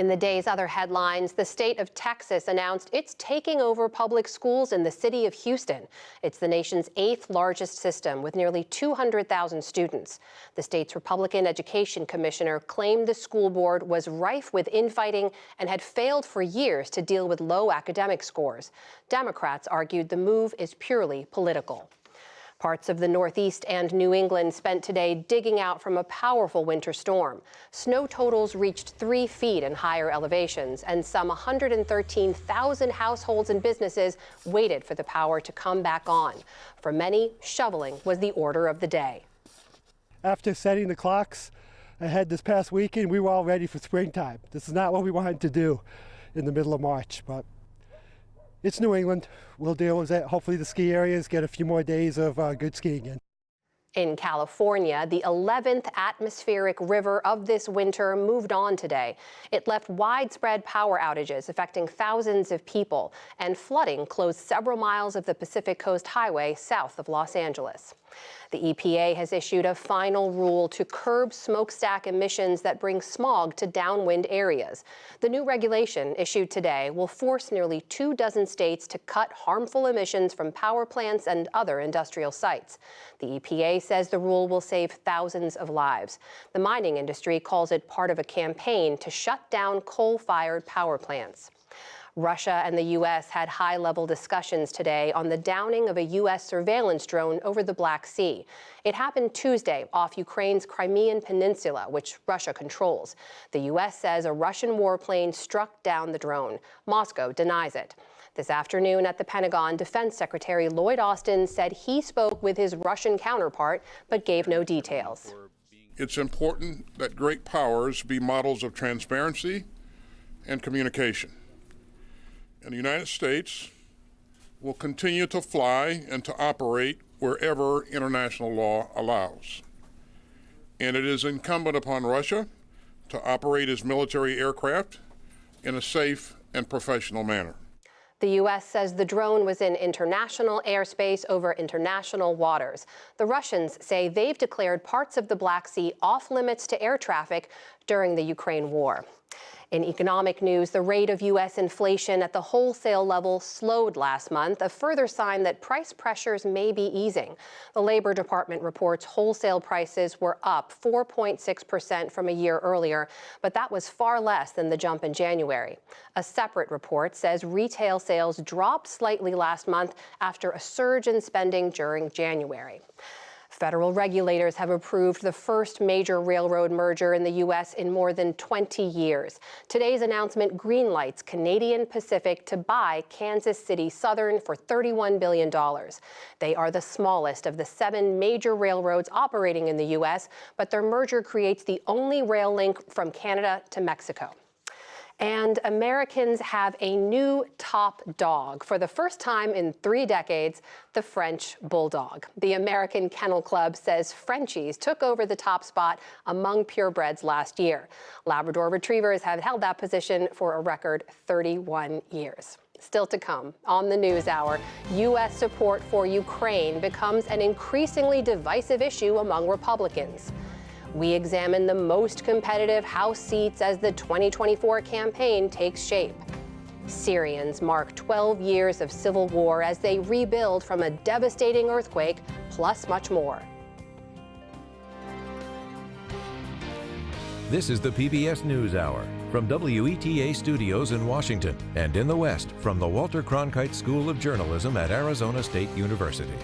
In the day's other headlines, the state of Texas announced it's taking over public schools in the city of Houston. It's the nation's 8th largest system with nearly 200,000 students. The state's Republican Education Commissioner claimed the school board was rife with infighting and had failed for years to deal with low academic scores. Democrats argued the move is purely political. Parts of the Northeast and New England spent today digging out from a powerful winter storm. Snow totals reached 3 feet in higher elevations, and some 113,000 households and businesses waited for the power to come back on. For many, shoveling was the order of the day. After setting the clocks ahead this past weekend, we were all ready for springtime. This is not what we wanted to do in the middle of March, but it's New England. We'll deal with it. Hopefully the ski areas get a few more days of good skiing in. In California, the 11th atmospheric river of this winter moved on today. It left widespread power outages affecting thousands of people, and flooding closed several miles of the Pacific Coast Highway south of Los Angeles. The EPA has issued a final rule to curb smokestack emissions that bring smog to downwind areas. The new regulation issued today will force nearly 24 states to cut harmful emissions from power plants and other industrial sites. The EPA says the rule will save thousands of lives. The mining industry calls it part of a campaign to shut down coal-fired power plants. Russia and the U.S. had high-level discussions today on the downing of a U.S. surveillance drone over the Black Sea. It happened Tuesday off Ukraine's Crimean Peninsula, which Russia controls. The U.S. says a Russian warplane struck down the drone. Moscow denies it. This afternoon at the Pentagon, Defense Secretary Lloyd Austin said he spoke with his Russian counterpart, but gave no details. It's important that great powers be models of transparency and communication. And the United States will continue to fly and to operate wherever international law allows. And it is incumbent upon Russia to operate its military aircraft in a safe and professional manner. The U.S. says the drone was in international airspace over international waters. The Russians say they've declared parts of the Black Sea off limits to air traffic during the Ukraine war. In economic news, the rate of U.S. inflation at the wholesale level slowed last month, a further sign that price pressures may be easing. The Labor Department reports wholesale prices were up 4.6% from a year earlier, but that was far less than the jump in January. A separate report says retail sales dropped slightly last month after a surge in spending during January. Federal regulators have approved the first major railroad merger in the U.S. in more than 20 years. Today's announcement greenlights Canadian Pacific to buy Kansas City Southern for $31 billion. They are the smallest of the 7 major railroads operating in the U.S., but their merger creates the only rail link from Canada to Mexico. And Americans have a new top dog. For the first time in 3 decades, the French Bulldog. The American Kennel Club says Frenchies took over the top spot among purebreds last year. Labrador Retrievers have held that position for a record 31 years. Still to come on the NewsHour, U.S. support for Ukraine becomes an increasingly divisive issue among Republicans. We examine the most competitive House seats as the 2024 campaign takes shape. Syrians mark 12 years of civil war as they rebuild from a devastating earthquake, plus much more. This is the PBS NewsHour from WETA Studios in Washington and in the West from the Walter Cronkite School of Journalism at Arizona State University.